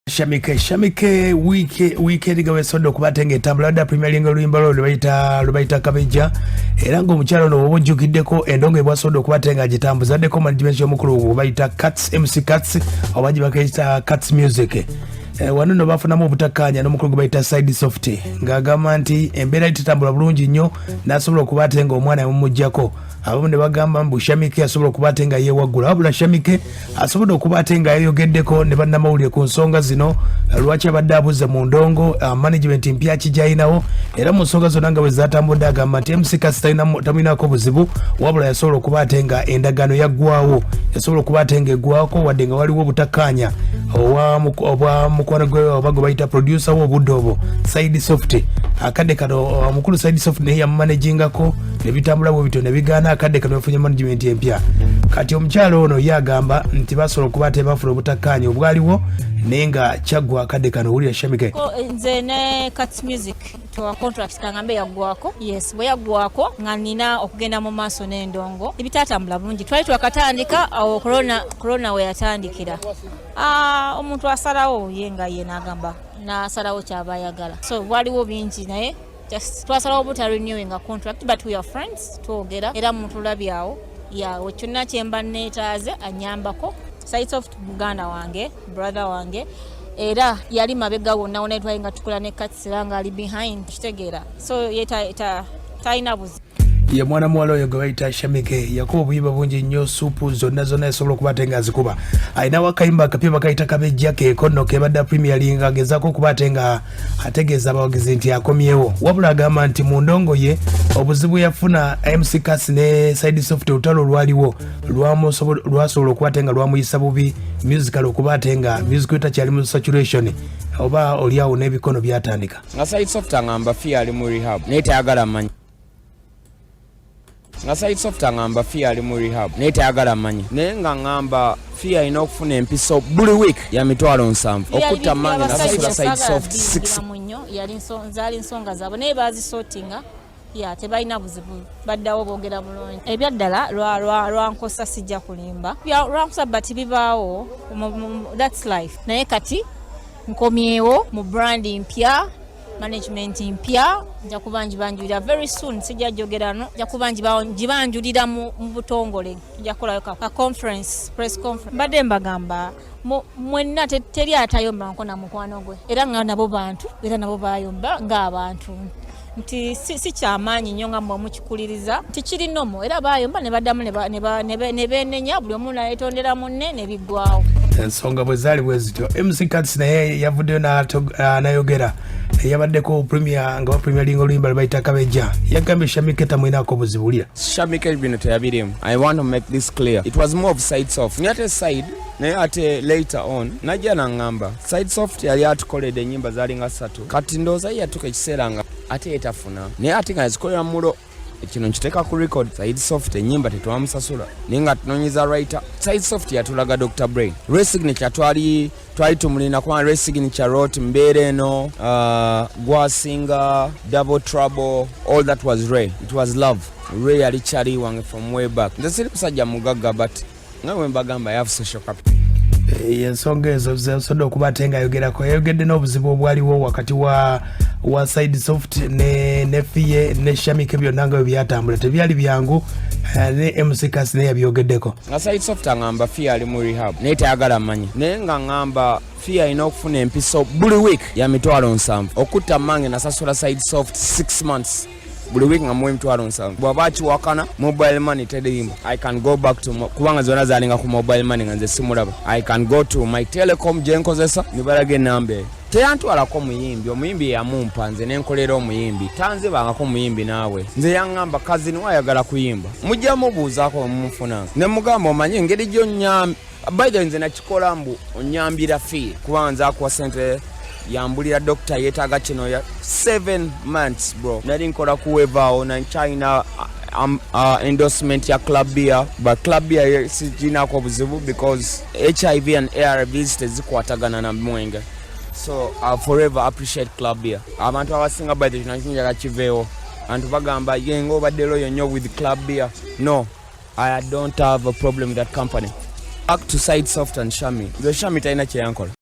Shammy K weekend gawe sodo kubatenge etambula da Premier League oluyimba lwo lubaita kabeja era ngo mukyalo no obujjukiddeko endongo ebwa sodo kubatenga agitambuzaddeko management y'omukulu kubaita Cats MC Cats obaji bakaita Cats Music wano no bafunamu obutakanya n'omukulu kubaita sidesoft ng'agamba nti embeera itambula bulungi nnyo n'asobola okubatenga omwana yamumujjako abo ne bagamba mbu Shammy K asobola okubatenga yewaggula wabula Shammy K asobola okubatenga yayogeddeko ne bannamawulire ku nsonga zino lwaki abadde abuze mu ndongo management mpya kijayinawo era mu nsonga zonna nga bwe zatambudde agamba nti MC Cats tamulinako buzibu wabula yasobola okubatenga endagaano yaggwawo yasobola okubatenga eggwako wadde nga waliwo obutakkaanya obwa mukwano gwe oba gwe bayita producer w'obudde obwo sidesoft akadde kano omukulu sidesoft naye yamumanagingako ne bitambula bwe bityo ne bigaana akadde kano yafunye management empya kati omukyalo ono yagamba nti basobola okuba tebafuna obutakkaanya obwaliwo naye nga kyaggwa akadde kano wulira Shammy K nze ne Cats Music tuwa contract kangambe yaggwako yes bwe yaggwako nga nina okugenda mu maaso n'endongo ebitatambula bulungi twali twakatandika awo corona we yatandikira omuntu asalawo yenga ye n'agamba n'asalawo kyaba ayagala so waliwo bingi naye just twasalawo buta renewing a contract but we are friends twogera era mutulabyawo yawe kyonna kyemba neetaaze anyambako sidesoft muganda wange brother wange era yali mabega wonna wonna etwaye nga tukola ne Cats nga ali behind kitegeera so yeta talina buzi ye mwana muwala oyo gwe bayita Shammy K yakuba obuyimba bungi nnyo supu zonna yasobola okubatenga azikuba alinawo akayimba akapya bakayita kabejja keekono kebadda Premier League agezaako okubatenga ategeeza abawagizi nti akomyewo wabula agamba nti mu ndongo ye obuzibu yafuna MC Cats ne sidesoft olutalo lwaliwo lwasobola okubatenga lwamuyisa bubi musical okubatenga music etakyali mu saturation oba oliawo n'ebikono byatandika nga sidesoft angamba fia ali mu rehab naye tayagala manyi nga sidesoft angamba fia ali mu rehab naye tayagala manyi naye nga ngamba fia alina okufuna empiso buli week ya mitwalo 7 okutta manyi nasasula sidesoft 6 zaali nsonga zaabwe naye bazisortinga tebalina buzibu baddawo boogera bulungi ebyaddala lwankosa sijja kulimba lwankosa bati bibaawo that's life naye kati nkomyewo mu brandi mpya management mpya nja kuba njibanjulira very soon sijja jogerano nja kuba njibanjulira mu butongole nja kulayo ka conference press conference mbadde mbagamba mwenna teri atayomba nkona mukwano gwe era nga nabo bantu era nabo bayomba ng'abantu nti si kyamaanyi nnyo nga mukikuliriza tikiri nomo era bayomba ne baddamu ne beenenya buli omu nayetondera munne ne biggwawo ensonga bwe zaali bwe zityo MC Cats naye yavuddeyo n'ayogera yabaddeko Premier nga wa Premier League oluyimba lubayita kabeja yagambye Shammy K tamwinaako buzibulira Shammy K bino teyabirimu I want to make this clear it was more of sidesoft nyate side naye ate later on najja nangamba sidesoft yali atukoledde ennyimba zaali nga 3 kati ndowooza yatuka ekiseera nga ate yetafuna naye ate nga yazikolera mulo kino nkiteeka ku record sidesoft ennyimba tetwamusasula naye nga tunoonyeza writer sidesoft yatulaga Dr. Brain resignature twali tumulina kuba resignature wrote mbeera eno gwasinga double trouble all that was Ray it was love Ray yali kyali wange from way back nze siri musajja mugagga but nga bwe mbagamba I have social capital ensonga ezo zesobola okubatenga yayogedde n'obuzibu obwaliwo wakati wa sidesoft ne fiye ne Shammy K byonna nga bwe byatambula tebyali byangu ne MC Cats naye yabyogeddeko nga sidesoft angamba fia ali mu rehab naye tayagala manyi naye nga ngamba fia alina okufuna empiso buli week ya mitwalo 7 okutta mange nasasula sidesoft 6 months buli week nga muwe mitwalo 7 bw'aba akiwakana mobile money tedimba I can go back to kubanga zonna zaalinga ku mobile money nga nze simulaba I can go to my telecom gye nkozesa nibalaga enamba eyo teyantwalako omuyimbi yamumpa nze nenkolera omuyimbi tanzibangako omuyimbi naawe nze yaŋŋamba kazini wayagala kuyimba mujja mubuuzaako mumufunanga ne mugamba omanye engeri gy'onnyambi by the way nze nakikola mbu onnyambira fee kubanga nze akuwa sente yambulira doctor yetaaga kino ya 7 months bro nali nkola kuwevaawo na China endorsement ya club beer but club beer sijinako obuzibu because HIV and ARVs tezikwatagana na mwenge so I forever appreciate club beer abantu abasinga by the kinajinjaga kiveewo antu bagamba yengo obadde loyo nnyo with club beer no I don't have a problem with that company back to sidesoft and Shammy the Shammy talina kye yankola